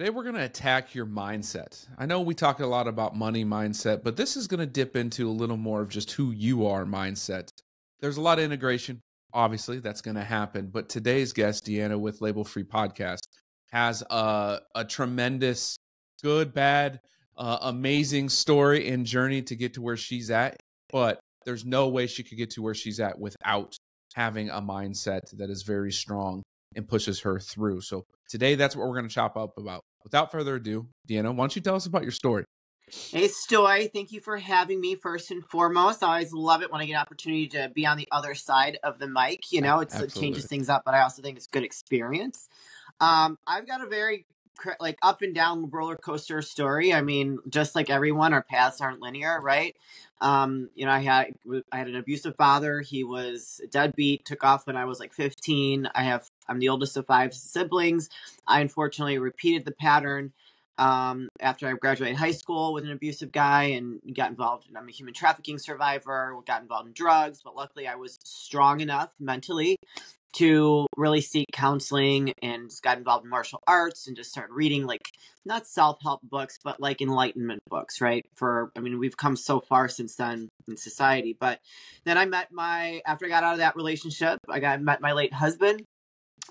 Today, we're going to attack your mindset. I know we talk a lot about money mindset, but this is going to dip into a little more of just who you are mindset. There's a lot of integration. Obviously, that's going to happen. But today's guest, Deanna, with Label Free Podcast, has a tremendous, good, bad, amazing story and journey to get to where she's at. But there's no way she could get to where she's at without having a mindset that is very strong and pushes her through. So today, that's what we're going to chop up about. Without further ado, Deanna, why don't you tell us about your story? Hey, Stoy. Thank you for having me first and foremost. I always love it when I get an opportunity to be on the other side of the mic. You know, it changes things up, but I also think it's good experience. I've got a very up and down roller coaster story. I mean, just like everyone, our paths aren't linear, right? I had an abusive father. He was a deadbeat, took off when I was like 15. I'm the oldest of 5 siblings. I unfortunately repeated the pattern after I graduated high school with an abusive guy and got involved. I'm a human trafficking survivor, got involved in drugs, but luckily I was strong enough mentally to really seek counseling and got involved in martial arts and just started reading not self-help books, but like enlightenment books, right? We've come so far since then in society. But then after I got out of that relationship, met my late husband.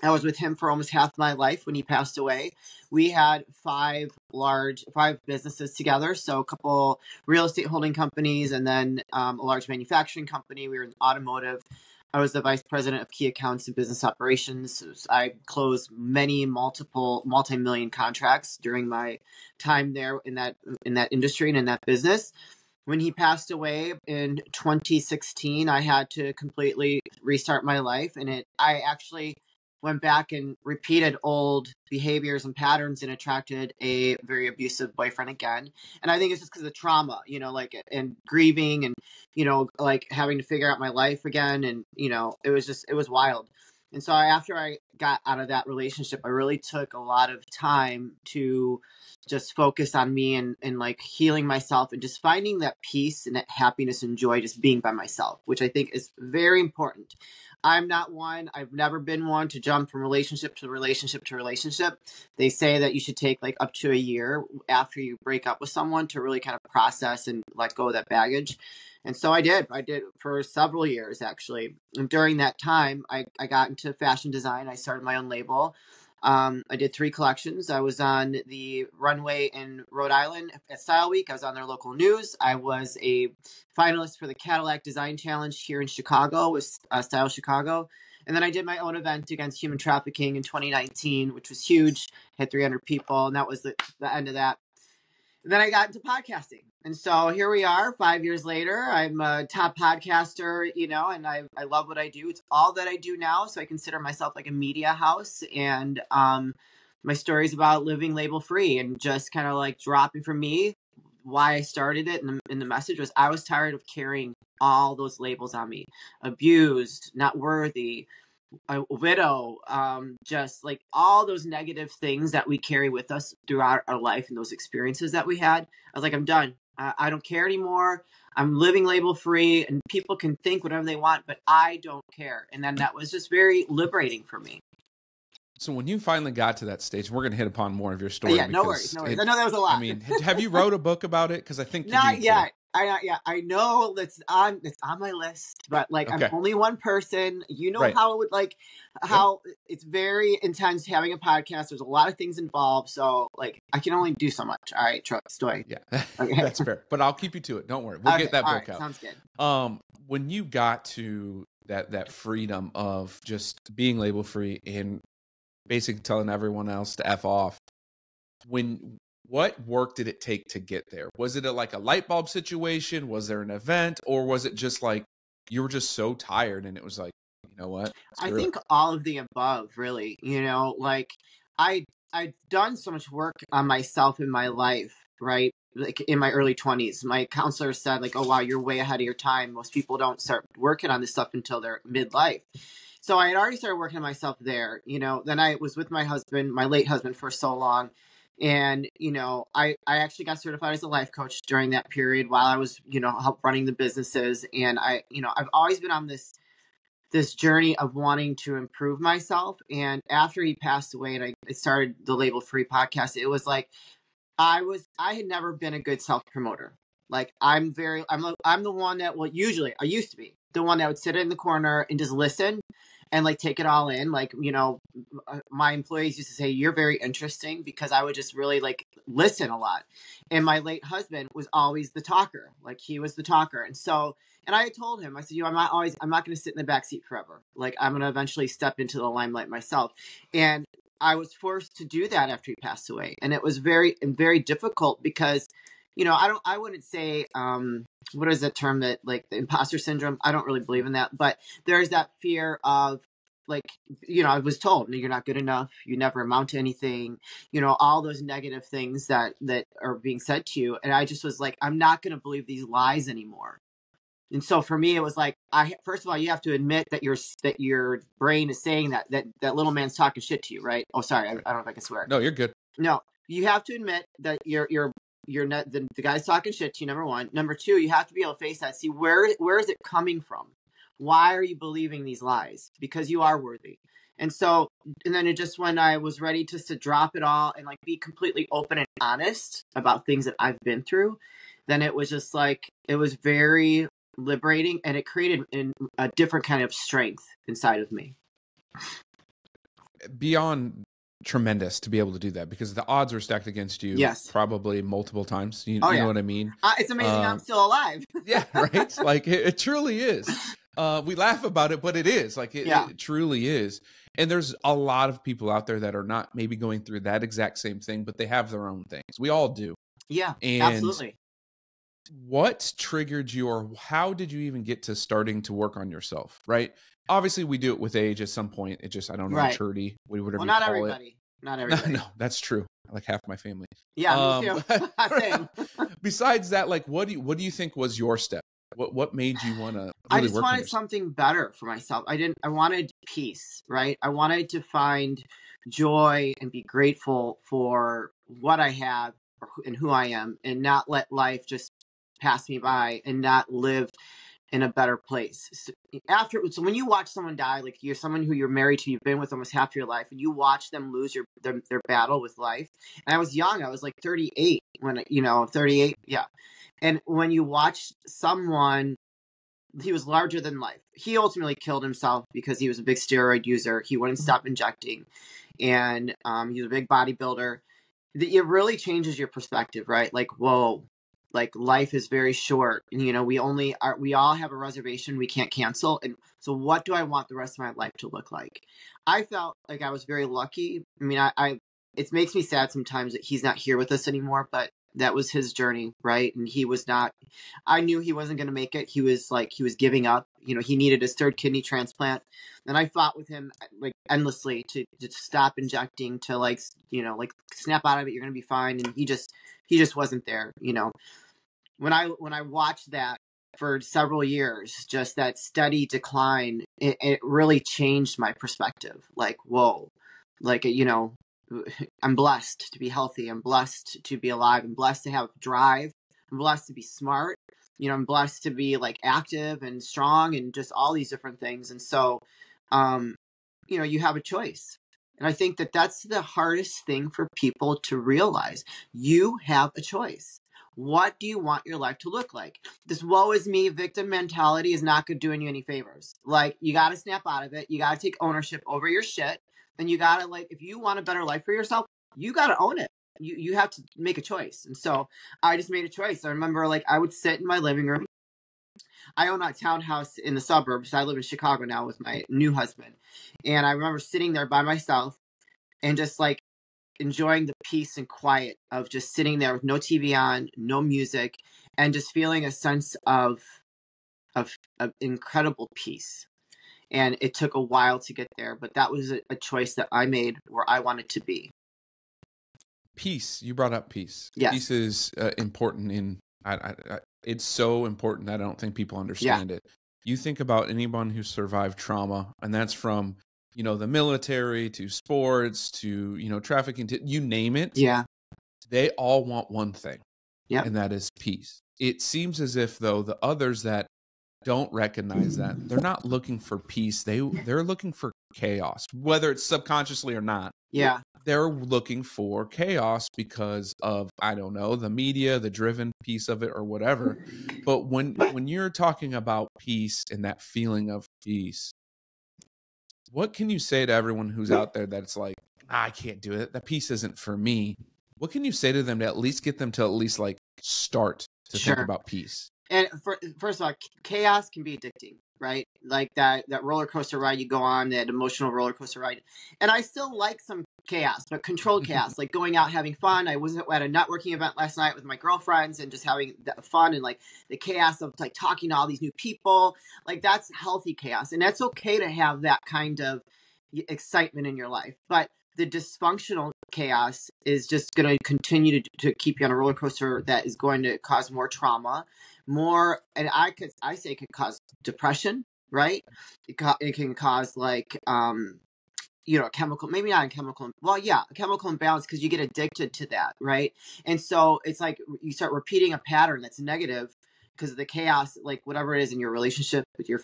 I was with him for almost half my life when he passed away. We had 5 businesses together. So a couple real estate holding companies and then a large manufacturing company. We were in automotive. I was the vice president of key accounts and business operations. I closed many multi-million contracts during my time there in that industry and in that business. When he passed away in 2016, I had to completely restart my life. And I actually went back and repeated old behaviors and patterns and attracted a very abusive boyfriend again. And I think it's just because of trauma, and grieving and, having to figure out my life again. And, it was wild. And so after I got out of that relationship, I really took a lot of time to just focus on me and healing myself and just finding that peace and that happiness and joy just being by myself, which I think is very important. I've never been one to jump from relationship to relationship to relationship. They say that you should take up to a year after you break up with someone to really kind of process and let go of that baggage. And so I did for several years, actually. And during that time, I got into fashion design. I started my own label. I did 3 collections. I was on the runway in Rhode Island at Style Week. I was on their local news. I was a finalist for the Cadillac Design Challenge here in Chicago with Style Chicago. And then I did my own event against human trafficking in 2019, which was huge. Had 300 people, and that was the end of that. And then I got into podcasting. And so here we are 5 years later. I'm a top podcaster, and I love what I do. It's all that I do now. So I consider myself like a media house. And my story is about living label free and just kind of dropping from me. Why I started it and the message was I was tired of carrying all those labels on me. Abused, not worthy, a widow, just all those negative things that we carry with us throughout our life and those experiences that we had. I was like, I'm done. I don't care anymore. I'm living label free and people can think whatever they want, but I don't care. And then that was just very liberating for me. So when you finally got to that stage, we're going to hit upon more of your story. Yeah, no worries. I know that was a lot. I mean, have you wrote a book about it? Because I think you not need yet. to. I know it's on my list, but okay. I'm only one person. Right. How it would how it's very intense having a podcast. There's a lot of things involved, so I can only do so much. All right, Stoy. Yeah, okay. That's fair. But I'll keep you to it. Don't worry. We'll get that book out. Sounds good. When you got to that freedom of just being label free and basically telling everyone else to F off, what work did it take to get there? Was it a light bulb situation? Was there an event? Or was it just you were just so tired and it was you know what? I think all of the above, really. I've done so much work on myself in my life, right? In my early 20s. My counselor said oh, wow, you're way ahead of your time. Most people don't start working on this stuff until they're midlife. So I had already started working on myself there. Then I was with my husband, my late husband, for so long. And, I actually got certified as a life coach during that period while I was, running the businesses. And I've always been on this this journey of wanting to improve myself. And after he passed away and I started the Label Free podcast, it was like, I had never been a good self-promoter. Like I'm the one that I used to be the one that would sit in the corner and just listen and like take it all in. Like, my employees used to say, you're very interesting, because I would just really like listen a lot. And my late husband was always the talker. Like he was the talker. And I had told him, I said, I'm not going to sit in the back seat forever. Like I'm going to eventually step into the limelight myself. And I was forced to do that after he passed away. And it was very, very difficult because, I wouldn't say, what is that term that like the imposter syndrome? I don't really believe in that, but there's that fear of like, I was told you're not good enough. You never amount to anything, all those negative things that are being said to you. And I just was like, I'm not going to believe these lies anymore. And so for me, it was like, first of all, you have to admit that your brain is saying that little man's talking shit to you, right? Oh, sorry, I don't know if I can swear. No, you're good. No, you have to admit that you're not, the guy's talking shit to you. Number one. Number two, you have to be able to face that. See where is it coming from? Why are you believing these lies? Because you are worthy. And so, and then it just, when I was ready just to drop it all and like be completely open and honest about things that I've been through, then it was just like, it was very liberating, and it created a different kind of strength inside of me. Beyond tremendous to be able to do that, because the odds were stacked against you. Yes. Probably multiple times. You know what I mean? It's amazing I'm still alive. Yeah, right? Like it truly is. We laugh about it, but it is. Like it truly is. And there's a lot of people out there that are not maybe going through that exact same thing, but they have their own things. We all do. Yeah, and absolutely. What triggered you, or how did you even get to starting to work on yourself, right? Obviously, we do it with age at some point. It just, I don't know, maturity, whatever you not call everybody. it. Not everybody. No, that's true. Like half my family. Yeah, me too. Same. Besides that, like, what do you think was your step? What made you want to really I just work wanted something better for myself. I wanted peace, right? I wanted to find joy and be grateful for what I have and who I am, and not let life just pass me by and not live in a better place. So when you watch someone die, like you're someone who you're married to, you've been with almost half your life, and you watch them lose their battle with life. And I was young, I was like 38 when, 38. Yeah. And when you watch someone, he was larger than life. He ultimately killed himself because he was a big steroid user. He wouldn't stop injecting, and he was a big bodybuilder. It really changes your perspective, right? Like, whoa, like life is very short. And, we all have a reservation we can't cancel. And so what do I want the rest of my life to look like? I felt like I was very lucky. I mean, it makes me sad sometimes that he's not here with us anymore, but that was his journey, right? And I knew he wasn't going to make it. He was giving up. He needed his third kidney transplant. And I fought with him like endlessly to stop injecting, to like snap out of it. You're going to be fine. And he just wasn't there. When I watched that for several years, just that steady decline, it really changed my perspective. Like, whoa, like, I'm blessed to be healthy. I'm blessed to be alive. I'm blessed to have drive. I'm blessed to be smart. I'm blessed to be like active and strong and just all these different things. And so, you have a choice. And I think that that's the hardest thing for people to realize. You have a choice. What do you want your life to look like? This woe is me victim mentality is not doing you any favors. Like, you got to snap out of it. You got to take ownership over your shit. And you got to, if you want a better life for yourself, you got to own it. You have to make a choice. And so I just made a choice. I remember, I would sit in my living room. I own a townhouse in the suburbs. I live in Chicago now with my new husband. And I remember sitting there by myself and just enjoying the peace and quiet of just sitting there with no TV on, no music, and just feeling a sense of incredible peace. And it took a while to get there, but that was a choice that I made where I wanted to be. Peace. You brought up peace. Yes. Peace is important it's so important that I don't think people understand it. You think about anyone who survived trauma, and that's from, the military to sports to, trafficking, to you name it. Yeah. They all want one thing. Yeah. And that is peace. It seems as if, though, the others that don't recognize that, they're not looking for peace. They're looking for chaos, whether it's subconsciously or not. Yeah. They're looking for chaos because of, I don't know, the media, the driven piece of it or whatever. But when you're talking about peace and that feeling of peace, what can you say to everyone who's out there that's like, I can't do it, that peace isn't for me? What can you say to them to at least get them to at least like start to think about peace? And first of all, chaos can be addicting, right? Like that roller coaster ride you go on, that emotional roller coaster ride. And I still like some chaos, but controlled chaos, like going out having fun. I was at a networking event last night with my girlfriends and just having fun, and like the chaos of like talking to all these new people. Like that's healthy chaos, and that's okay to have that kind of excitement in your life. But the dysfunctional chaos is just going to continue to keep you on a roller coaster that is going to cause more trauma, and I say it could cause depression, right? It can cause like a chemical, maybe not a chemical, well, yeah, a chemical imbalance, because you get addicted to that, right? And so it's like you start repeating a pattern that's negative because of the chaos, like whatever it is in your relationship with your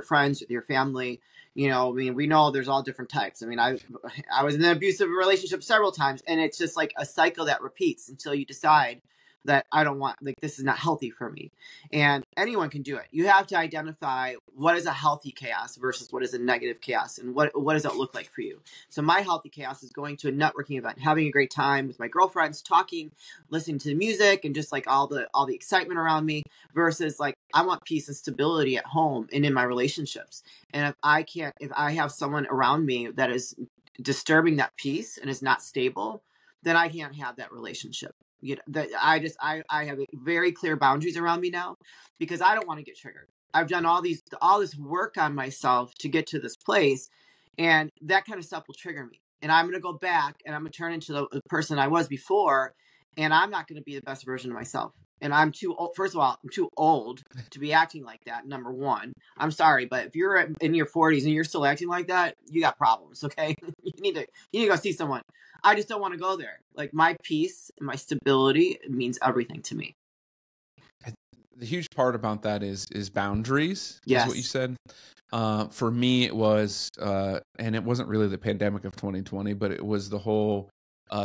friends, with your family. I mean, we know there's all different types. I mean, I was in an abusive relationship several times, and it's just like a cycle that repeats until you decide that I don't want, like, this is not healthy for me. And anyone can do it. You have to identify what is a healthy chaos versus what is a negative chaos, and what does that look like for you. So my healthy chaos is going to a networking event, having a great time with my girlfriends, talking, listening to the music, and just like all the excitement around me, versus like I want peace and stability at home and in my relationships. And if I have someone around me that is disturbing that peace and is not stable, then I can't have that relationship. I have very clear boundaries around me now, because I don't want to get triggered. I've done all this work on myself to get to this place, and that kind of stuff will trigger me. And I'm going to go back and I'm going to turn into the person I was before, and I'm not going to be the best version of myself. And I'm too old. First of all, I'm too old to be acting like that. Number one, I'm sorry, but if you're in your 40s and you're still acting like that, you got problems. Okay, you need to go see someone. I just don't want to go there. Like, my peace and my stability means everything to me. The huge part about that is boundaries. Yes. Is what you said. For me, it was, and it wasn't really the pandemic of 2020, but it was the whole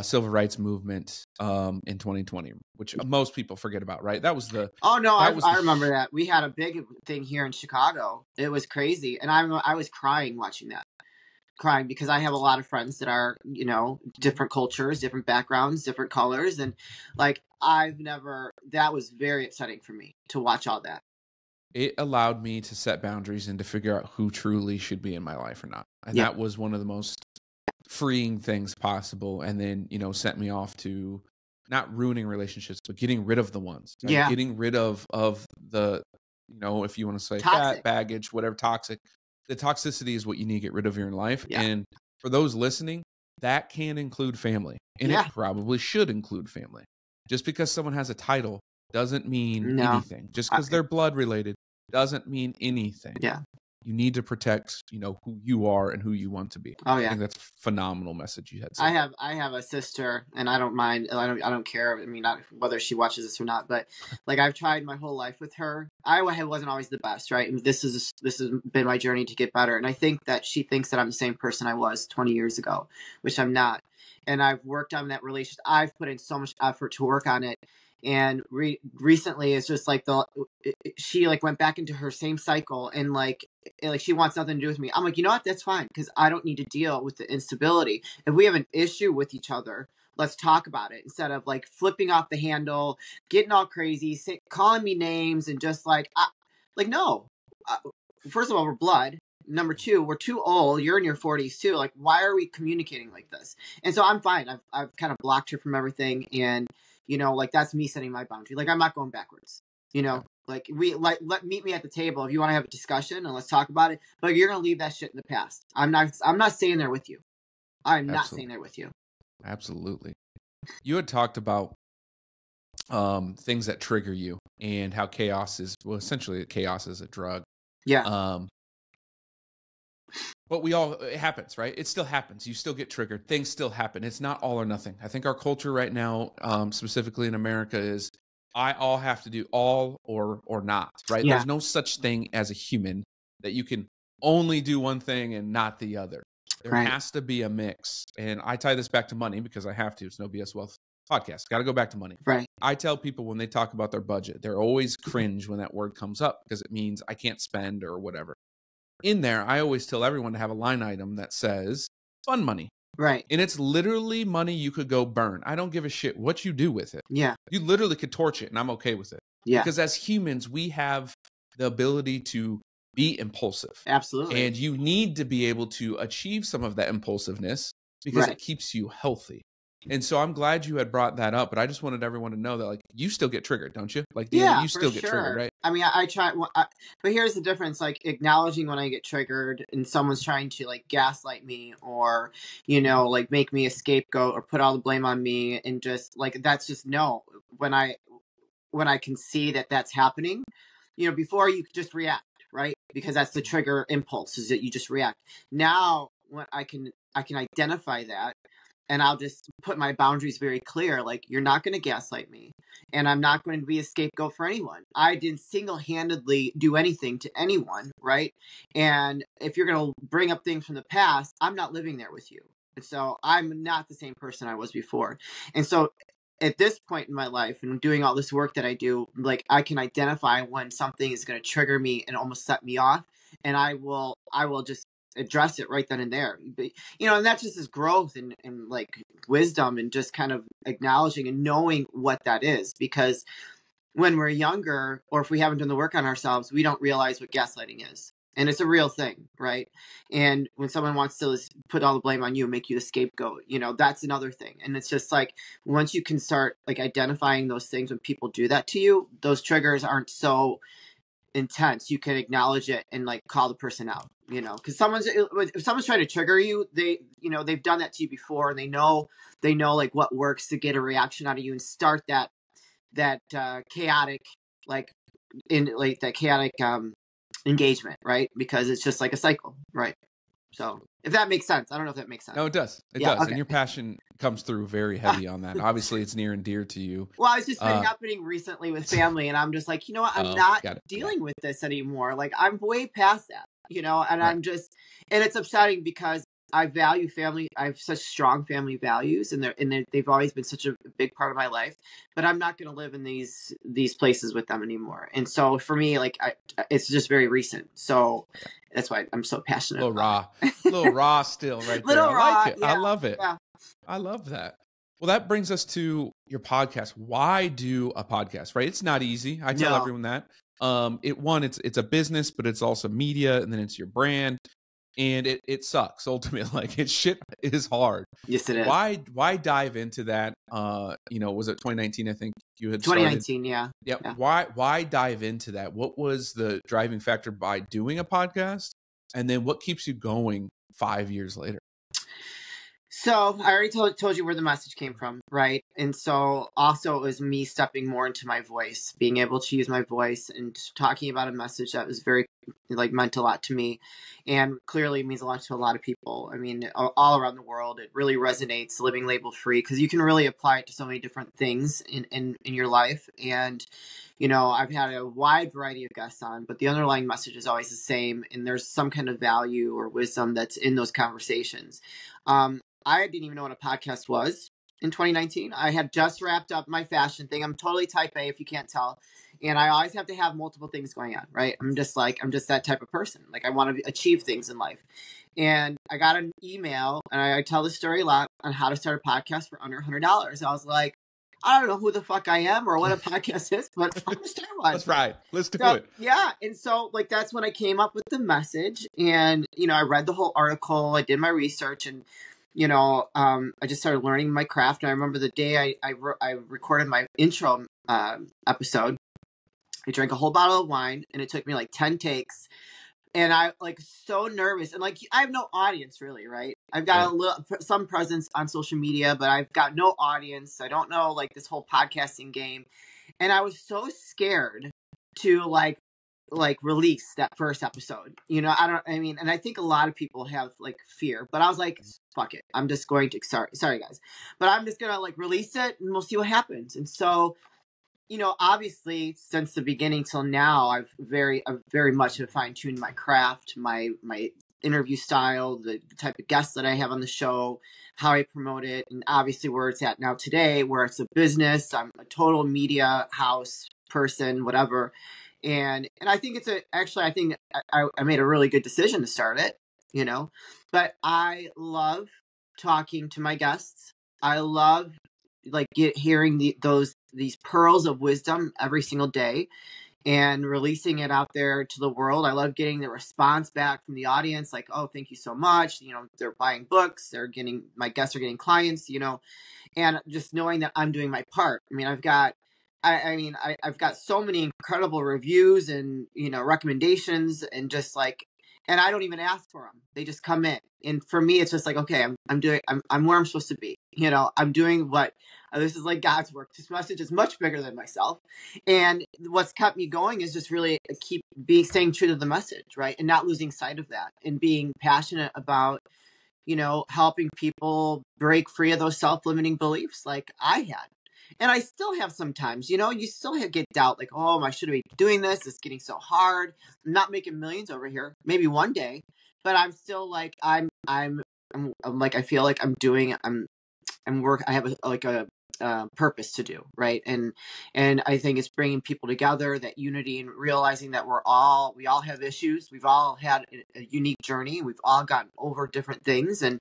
civil rights movement in 2020, which most people forget about, right? That was the. Oh no, I remember that. We had a big thing here in Chicago. It was crazy, and I was crying watching that. Crying because I have a lot of friends that are, different cultures, different backgrounds, different colors, and like that was very upsetting for me to watch all that. It allowed me to set boundaries and to figure out who truly should be in my life or not. And that was one of the most freeing things possible. And then, sent me off to not ruining relationships, but getting rid of the ones. Right? Yeah. Getting rid of the, if you want to say toxic. Fat, baggage, whatever, toxic. The toxicity is what you need to get rid of in your life. Yeah. And for those listening, that can include family. And it probably should include family. Just because someone has a title doesn't mean anything. Just because they're blood related doesn't mean anything. Yeah. You need to protect, who you are and who you want to be. Oh yeah. I think that's a phenomenal message you had. I have a sister, and I don't mind. I don't care. I mean, not whether she watches this or not, but like, I've tried my whole life with her. I wasn't always the best, right? And this has been my journey to get better. And I think that she thinks that I'm the same person I was 20 years ago, which I'm not. And I've worked on that relationship. I've put in so much effort to work on it. And recently, it's just like she like went back into her same cycle, and like she wants nothing to do with me. I'm like, you know what? That's fine, because I don't need to deal with the instability. If we have an issue with each other, let's talk about it, instead of like flipping off the handle, getting all crazy, calling me names, and just like no. First of all, we're blood. Number two, we're too old. You're in your 40s too. Like, why are we communicating like this? And so I'm fine. I've kind of blocked her from everything, and like, that's me setting my boundary. Like, I'm not going backwards. Like, meet me at the table if you want to have a discussion, and let's talk about it. But you're gonna leave that shit in the past. I'm not staying there with you. I'm not staying there with you. Absolutely. You had talked about things that trigger you, and how essentially chaos is a drug. Yeah. But it happens, right? It still happens. You still get triggered. Things still happen. It's not all or nothing. I think our culture right now, specifically in America, is I all have to do all or not, right? Yeah. There's no such thing as a human that you can only do one thing and not the other. There Right. has to be a mix. And I tie this back to money because I have to. It's No BS Wealth podcast. Got to go back to money. Right. I tell people when they talk about their budget, they're always cringe when that word comes up because it means I can't spend or whatever. In there, I always tell everyone to have a line item that says fun money. Right. And it's literally money you could go burn. I don't give a shit what you do with it. Yeah. You literally could torch it, and I'm okay with it. Yeah. Because as humans, we have the ability to be impulsive. Absolutely. And you need to be able to achieve some of that impulsiveness because it keeps you healthy. And so I'm glad you had brought that up, but I just wanted everyone to know that, like, you still get triggered, don't you? Like, Deanna, you still get triggered, right? I mean, I try, but here's the difference, like acknowledging when I get triggered and someone's trying to like gaslight me or, you know, like make me a scapegoat or put all the blame on me, and just like, that's just no, when I can see that that's happening, you know, before you could just react, right? Because that's the trigger impulse, is that you just react. Now, when I can identify that, and I'll just put my boundaries very clear. Like, you're not going to gaslight me, and I'm not going to be a scapegoat for anyone. I didn't single-handedly do anything to anyone, right? And if you're going to bring up things from the past, I'm not living there with you. And so I'm not the same person I was before. And so at this point in my life and doing all this work that I do, like, I can identify when something is going to trigger me and almost set me off, and I will just address it right then and there. You know, and that's just this growth and like wisdom and just kind of acknowledging and knowing what that is. Because when we're younger, or if we haven't done the work on ourselves, we don't realize what gaslighting is. And it's a real thing, right? And when someone wants to put all the blame on you, make you the scapegoat, you know, that's another thing. And it's just like, once you can start like identifying those things when people do that to you, those triggers aren't so intense. You can acknowledge it and like call the person out, you know, because if someone's trying to trigger you, they, you know, they've done that to you before, and they know like what works to get a reaction out of you and start that chaotic, like that chaotic engagement, right? Because it's just like a cycle, right? So if that makes sense. I don't know if that makes sense. No, it does. It does. Okay. And your passion comes through very heavy on that. Obviously, it's near and dear to you. Well, it's just been happening recently with family, and I'm just like, you know what? I'm not dealing with this anymore. Like, I'm way past that, you know, and I'm just, and it's upsetting because I value family. I have such strong family values, and they've always been such a big part of my life. But I'm not going to live in these places with them anymore. And so for me, like, it's just very recent. So that's why I'm so passionate. A little raw still, right there. I like it. Yeah, I love it. Yeah. I love that. Well, that brings us to your podcast. Why do a podcast? Right? It's not easy. I tell everyone that. It's a business, but it's also media, and then it's your brand. And it sucks ultimately. Like, it is hard. Yes, it is. Why dive into that? You know, was it 2019? I think you had 2019. Yeah. Why dive into that? What was the driving factor by doing a podcast? And then what keeps you going 5 years later? So I already told you where the message came from, right? And so also it was me stepping more into my voice, being able to use my voice and talking about a message that was very, like, meant a lot to me, and clearly means a lot to a lot of people. I mean, all around the world, it really resonates, living label free, because you can really apply it to so many different things in your life. And, you know, I've had a wide variety of guests on, but the underlying message is always the same, and there's some kind of value or wisdom that's in those conversations. I didn't even know what a podcast was in 2019. I had just wrapped up my fashion thing. I'm totally type A, if you can't tell. And I always have to have multiple things going on, right? I'm just that type of person. Like, I want to achieve things in life. And I got an email, and I tell this story a lot, on how to start a podcast for under $100. I was like, I don't know who the fuck I am or what a podcast is, but I'm gonna start one. That's right. Let's do it. Yeah. And so, like, that's when I came up with the message. And, you know, I read the whole article, I did my research, and, you know, I just started learning my craft. And I remember the day I recorded my intro episode. I drank a whole bottle of wine, and it took me like 10 takes. And I, like, so nervous, and like, I have no audience really, right? I've got some presence on social media, but I've got no audience. I don't know, like, this whole podcasting game. And I was so scared to like release that first episode, you know. And I think a lot of people have like fear, but I was like, fuck it. I'm just going to, sorry guys, but I'm just going to like release it, and we'll see what happens. And so Obviously since the beginning till now, I've very much have fine-tuned my craft, my interview style, the type of guests that I have on the show, how I promote it, and obviously where it's at now today, where it's a business. I'm a total media house person, whatever. And I think I think I made a really good decision to start it, but I love talking to my guests. I love hearing these pearls of wisdom every single day and releasing it out there to the world. I love getting the response back from the audience, like, oh, thank you so much. They're buying books, my guests are getting clients, and just knowing that I'm doing my part. I mean, I've got so many incredible reviews and, recommendations, and just and I don't even ask for them. They just come in. And for me, it's just like, okay, I'm where I'm supposed to be. I'm doing this is like God's work. This message is much bigger than myself. And what's kept me going is just really staying true to the message, right? And not losing sight of that, and being passionate about, helping people break free of those self-limiting beliefs like I had. And I still have sometimes, you still get doubt, like, oh, I should be doing this. It's getting so hard. I'm not making millions over here. Maybe one day, but I'm still like, I'm like, I feel like I have a purpose to do, right? And I think it's bringing people together, that unity, and realizing that we all have issues. We've all had a unique journey. We've all gotten over different things. And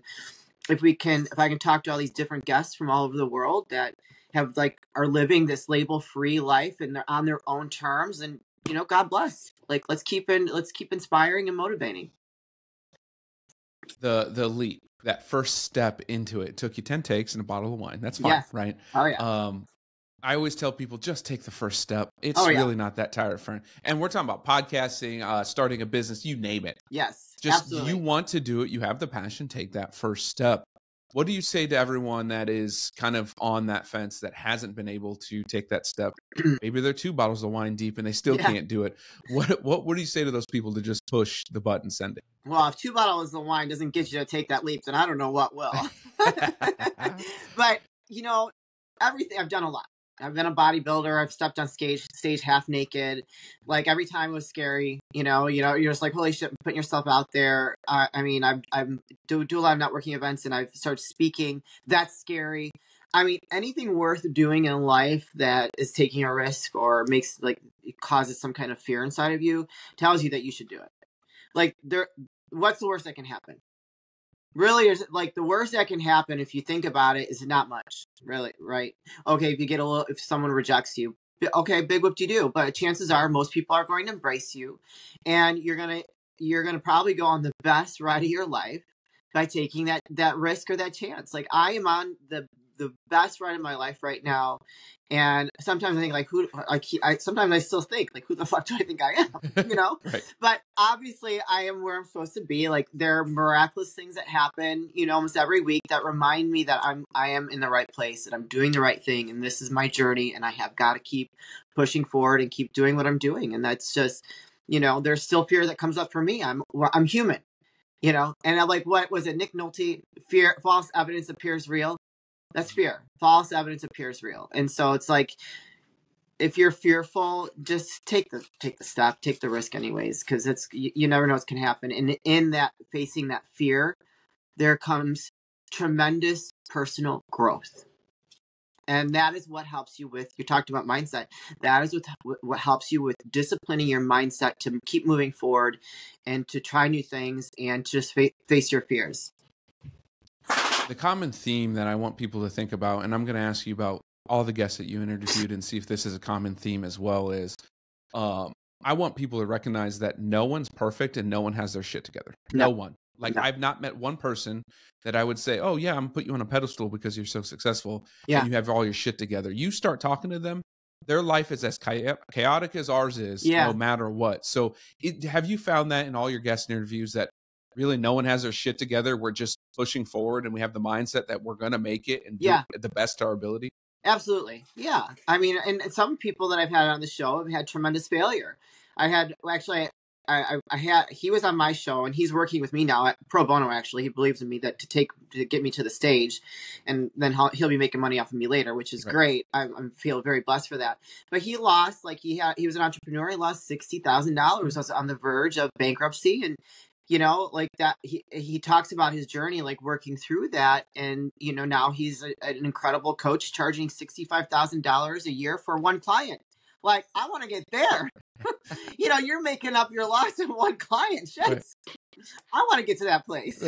if I can talk to all these different guests from all over the world that are living this label free life, and they're on their own terms, and God bless. Let's keep inspiring and motivating. The leap, that first step into it took you 10 takes and a bottle of wine. That's fine, right? Oh yeah. I always tell people, just take the first step. It's really not that tiring. And we're talking about podcasting, starting a business, you name it. Yes, just absolutely. You want to do it. You have the passion. Take that first step. What do you say to everyone that is kind of on that fence, that hasn't been able to take that step? Maybe they're 2 bottles of wine deep and they still can't do it. What do you say to those people to just push the button, send it? Well, if 2 bottles of wine doesn't get you to take that leap, then I don't know what will. But everything, I've done a lot. I've been a bodybuilder. I've stepped on stage half naked. Like, every time was scary. You're just like, holy shit, putting yourself out there. I do a lot of networking events, and I've started speaking. That's scary. I mean, anything worth doing in life that is taking a risk or it causes some kind of fear inside of you tells you that you should do it. What's the worst that can happen? Really, is the worst that can happen, if you think about it, is not much, really, right? Okay, if someone rejects you, okay, big whoop de doo. But chances are most people are going to embrace you, and you're gonna probably go on the best ride of your life by taking that risk or that chance. Like, I am on the best ride of my life right now. And sometimes I think, sometimes I still think, who the fuck do I think I am? Right. But obviously I am where I'm supposed to be. There are miraculous things that happen, almost every week, that remind me that I am in the right place, that I'm doing the right thing. And this is my journey, and I have got to keep pushing forward and keep doing what I'm doing. And that's just, there's still fear that comes up for me. I'm human, and I'm like, what was it? Nick Nolte, fear, false evidence appears real. That's fear. False evidence appears real. And so it's like, if you're fearful, just take the step, take the risk anyways, because you never know what's going to happen. And in that, facing that fear, there comes tremendous personal growth. And that is what helps you with, you talked about mindset. That is what helps you with disciplining your mindset to keep moving forward and to try new things and to just face your fears. The common theme that I want people to think about, and I'm going to ask you about all the guests that you interviewed and see if this is a common theme as well, is I want people to recognize that no one's perfect and no one has their shit together. No one. I've not met one person that I would say, oh yeah, I'm going to put you on a pedestal because you're so successful and you have all your shit together. You start talking to them, their life is as chaotic as ours is, no matter what. So have you found that in all your guest interviews, that really no one has their shit together? We're just pushing forward, and we have the mindset that we're going to make it and do it the best to our ability? Absolutely. Yeah. I mean, and some people that I've had on the show have had tremendous failure. he was on my show, and he's working with me now at pro bono. Actually, he believes in me that to get me to the stage, and then he'll be making money off of me later, which is great. I feel very blessed for that. But he lost, like he was an entrepreneur. He lost $60,000. Was on the verge of bankruptcy, and like that, he talks about his journey, like working through that. And, now he's an incredible coach charging $65,000 a year for one client. Like, I want to get there. You're making up your loss in one client. Shit. Right. I want to get to that place.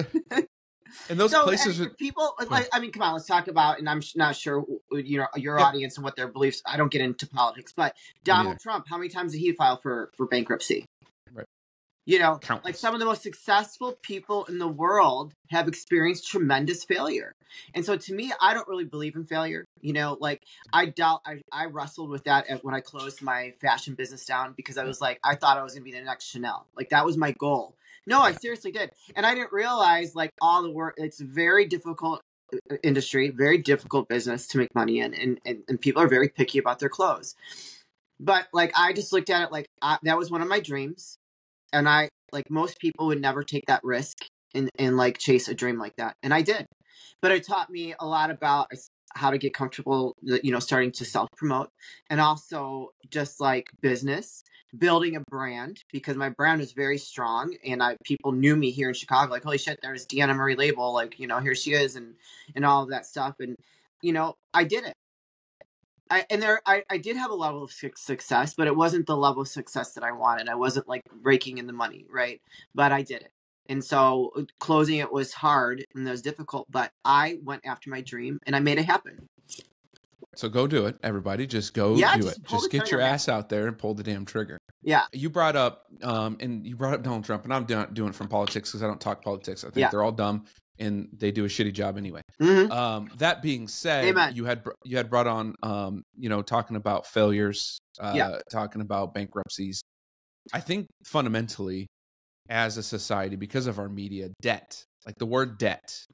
And those places are people, like, I mean, come on, let's talk about, and I'm not sure, your audience and what their beliefs. I don't get into politics, but Donald Trump, how many times did he file for bankruptcy? Right. Countless. Like some of the most successful people in the world have experienced tremendous failure. And so to me, I don't really believe in failure. Like I wrestled with that when I closed my fashion business down, because I was like, I thought I was going to be the next Chanel. Like that was my goal. No, I seriously did. And I didn't realize like all the work, it's a very difficult industry, very difficult business to make money in. And people are very picky about their clothes. But like, I just looked at it like that was one of my dreams. And I, like most people, would never take that risk and like chase a dream like that. And I did. But it taught me a lot about how to get comfortable, starting to self-promote, and also just like business, building a brand, because my brand was very strong. And people knew me here in Chicago, like, holy shit, there's Deanna Marie label. Like, here she is, and all of that stuff. And, I did it. I did have a level of success, but it wasn't the level of success that I wanted. I wasn't like raking in the money, right? But I did it. And so closing it was hard and it was difficult, but I went after my dream and I made it happen. So go do it, everybody. Just go do it. Just get your ass out there and pull the damn trigger. Yeah. You brought up Donald Trump, and I'm doing it from politics because I don't talk politics. I think they're all dumb and they do a shitty job anyway. Mm-hmm. That being said, Amen. you had brought on, talking about failures, talking about bankruptcies. I think fundamentally, as a society, because of our media, debt, like the word debt,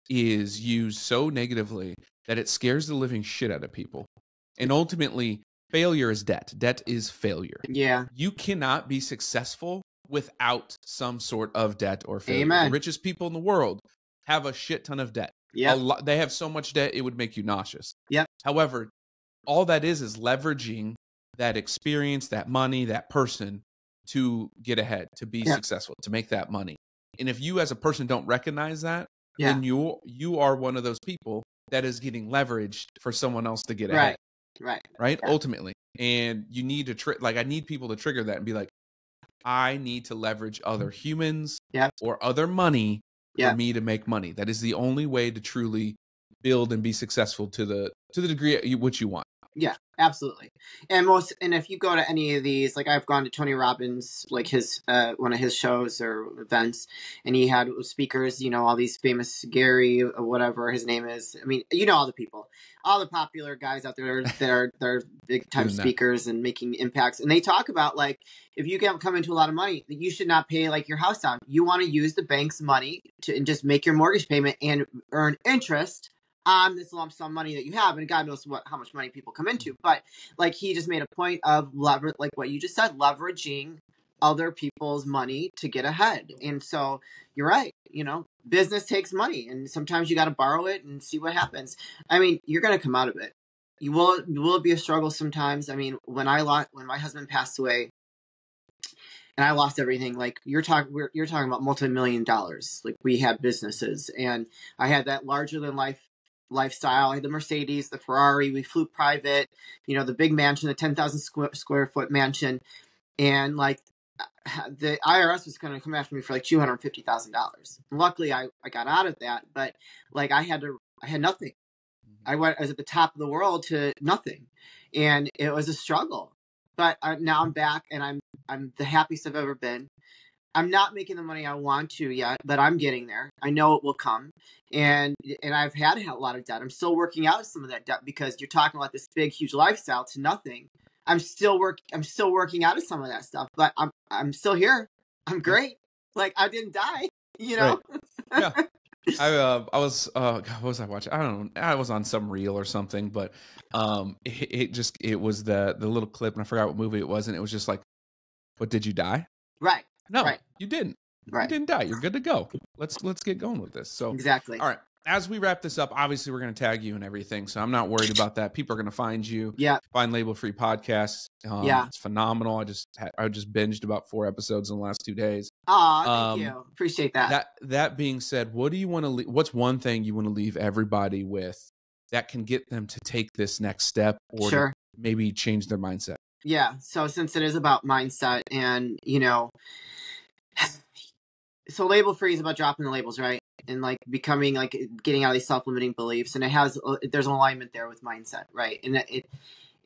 is used so negatively that it scares the living shit out of people. And ultimately, failure is debt. Debt is failure. Yeah. You cannot be successful without some sort of debt or failure. Amen. The richest people in the world have a shit ton of debt. Yeah. They have so much debt, it would make you nauseous. Yep. However, all that is leveraging that experience, that money, that person to get ahead, to be successful, to make that money. And if you as a person don't recognize that, then you are one of those people that is getting leveraged for someone else to get ahead. Right. Yeah. Ultimately. And you need to I need people to trigger that and be like, I need to leverage other humans or other money for me to make money. That is the only way to truly build and be successful to the degree which you want. Yeah, absolutely. And if you go to any of these, like I've gone to Tony Robbins, like his one of his shows or events, and he had speakers, all these famous Gary or whatever his name is. I mean, all the people, all the popular guys out there that are big time speakers and making impacts. And they talk about like, if you come into a lot of money, you should not pay like your house down. You want to use the bank's money and just make your mortgage payment and earn interest on this lump sum money that you have. And God knows how much money people come into. But like he just made a point of like what you just said, leveraging other people's money to get ahead. And so you're right. Business takes money, and sometimes you got to borrow it and see what happens. I mean, you're going to come out of it. You will be a struggle sometimes. I mean, when my husband passed away and I lost everything, like you're talking about multi-million dollars. Like we had businesses, and I had that larger than life lifestyle. I had the Mercedes, the Ferrari. We flew private, the big mansion, the 10,000 square foot mansion. And like the IRS was going to come after me for like $250,000. Luckily I got out of that, but like I had nothing. I was at the top of the world to nothing. And it was a struggle, but now I'm back and I'm the happiest I've ever been. I'm not making the money I want to yet, but I'm getting there. I know it will come. And I've had a lot of debt. I'm still working out some of that debt, because you're talking about this big, huge lifestyle to nothing. I'm still working out of some of that stuff, but I'm still here. I'm great. Like I didn't die, Right. Yeah. I was God, what was I watching? I don't know. I was on some reel or something, but it was the little clip, and I forgot what movie it was, and it was just like, what, did you die? Right. No, Right. you didn't. You Right. didn't die. You're good to go. Let's get going with this. So, Exactly. all right. As we wrap this up, obviously we're going to tag you and everything, so I'm not worried about that. People are going to find you. Yeah. Find Label Free Podcasts. Yeah. It's phenomenal. I just binged about 4 episodes in the last 2 days. Oh, thank you. Appreciate that. That being said, what do you want to? What's one thing you want to leave everybody with that can get them to take this next step or to maybe change their mindset? Yeah. So since it is about mindset, and so Label Free is about dropping the labels, right? And like becoming, like getting out of these self-limiting beliefs, and there's an alignment there with mindset, right?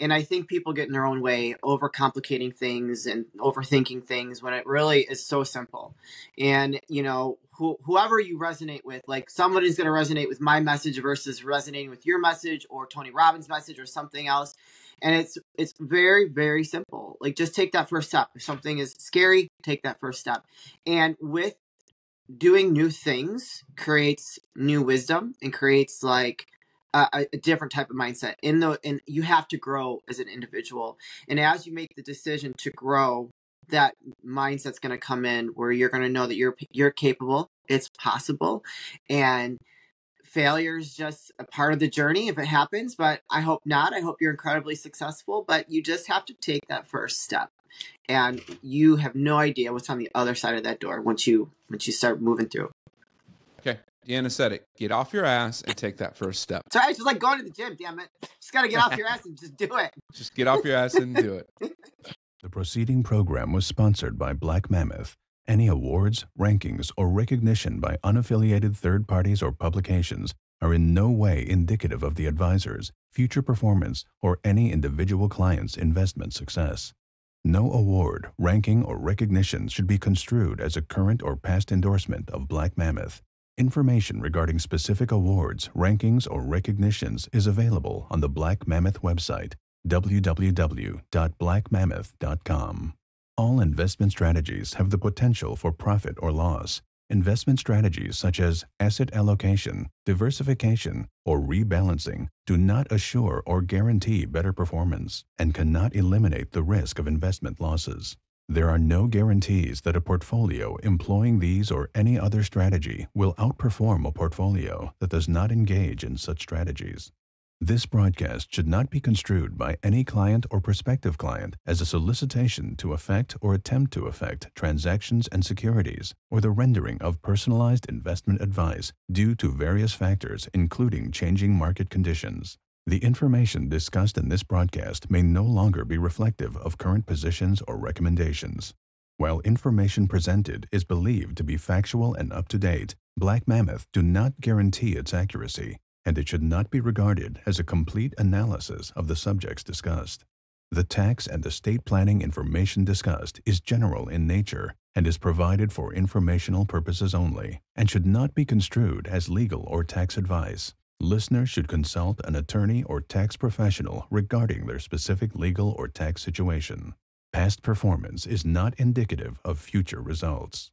And I think people get in their own way, overcomplicating things and overthinking things when it really is so simple. And whoever you resonate with, like somebody's going to resonate with my message versus resonating with your message or Tony Robbins' message or something else. And it's very, very simple. Like just take that first step. If something is scary, take that first step. And with doing new things creates new wisdom and creates like a different type of mindset. And you have to grow as an individual. And as you make the decision to grow, that mindset's going to come in where you're going to know that you're capable, it's possible, and failure is just a part of the journey if it happens. But I hope not. I hope you're incredibly successful. But you just have to take that first step. And you have no idea what's on the other side of that door once you start moving through. Okay. Deanna said it. Get off your ass and take that first step. It's all right. It's just like going to the gym, damn it. Just got to get off your ass and just do it. Just get off your ass and do it. The preceding program was sponsored by Black Mammoth. Any awards, rankings, or recognition by unaffiliated third parties or publications are in no way indicative of the advisor's future performance or any individual client's investment success. No award, ranking, or recognition should be construed as a current or past endorsement of Black Mammoth. Information regarding specific awards, rankings, or recognitions is available on the Black Mammoth website, www.blackmammoth.com. All investment strategies have the potential for profit or loss. Investment strategies such as asset allocation, diversification, or rebalancing do not assure or guarantee better performance and cannot eliminate the risk of investment losses. There are no guarantees that a portfolio employing these or any other strategy will outperform a portfolio that does not engage in such strategies. This broadcast should not be construed by any client or prospective client as a solicitation to effect or attempt to effect transactions and securities or the rendering of personalized investment advice due to various factors including changing market conditions. The information discussed in this broadcast may no longer be reflective of current positions or recommendations. While information presented is believed to be factual and up-to-date, Black Mammoth do not guarantee its accuracy, and it should not be regarded as a complete analysis of the subjects discussed. The tax and estate planning information discussed is general in nature and is provided for informational purposes only and should not be construed as legal or tax advice. Listeners should consult an attorney or tax professional regarding their specific legal or tax situation. Past performance is not indicative of future results.